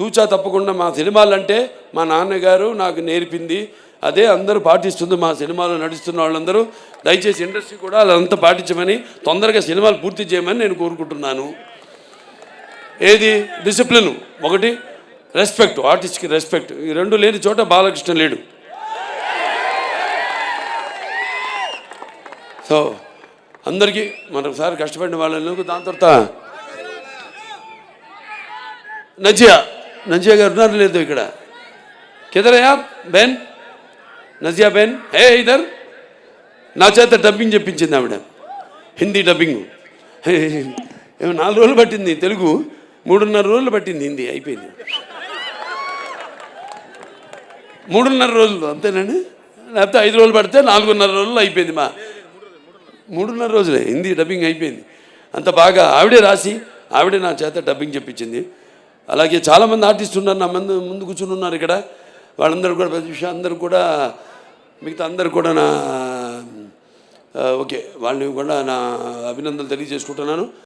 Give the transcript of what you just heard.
తూచా తప్పకుండా మా సినిమాలంటే మా నాన్నగారు నాకు నేర్పింది, అదే అందరూ పాటిస్తుంది. మా సినిమాలో నడుస్తున్న వాళ్ళందరూ దయచేసి ఇండస్ట్రీ కూడా అదంతా పాటించమని, తొందరగా సినిమాలు పూర్తి చేయమని నేను కోరుకుంటున్నాను. ఏది డిసిప్లిన్, ఒకటి రెస్పెక్ట్, ఆర్టిస్ట్కి రెస్పెక్ట్, ఈ రెండు లేని చోట బాలకృష్ణ లేడు. సో అందరికీ మరొకసారి కష్టపడిన వాళ్ళకు, దాని తర్వాత నజియా గారు ఉన్నారు లేదు ఇక్కడ, కిదరయా బెన్, నజియా బెన్ హే ఇదర్, నా చేత డబ్బింగ్ చెప్పించింది ఆవిడ, హిందీ డబ్బింగ్. 4 రోజులు పట్టింది తెలుగు, 3.5 రోజులు పట్టింది హిందీ, అయిపోయింది. 3.5 రోజులు అంతేనండి, లేకపోతే 5 రోజులు పడితే 4.5 రోజులు అయిపోయింది. 3.5 రోజులే హిందీ డబ్బింగ్ అయిపోయింది. అంత బాగా ఆవిడే రాసి ఆవిడే నా చేత డబ్బింగ్ చెప్పించింది. అలాగే చాలామంది ఆర్టిస్టులు ఉన్నారు నా ముందు కూర్చుని ఉన్నారు ఇక్కడ, వాళ్ళందరూ కూడా ప్రతి విషయం అందరూ కూడా, మిగతా అందరూ కూడా నా ఓకే వాళ్ళని కూడా నా అభినందనలు తెలియజేసుకుంటున్నాను.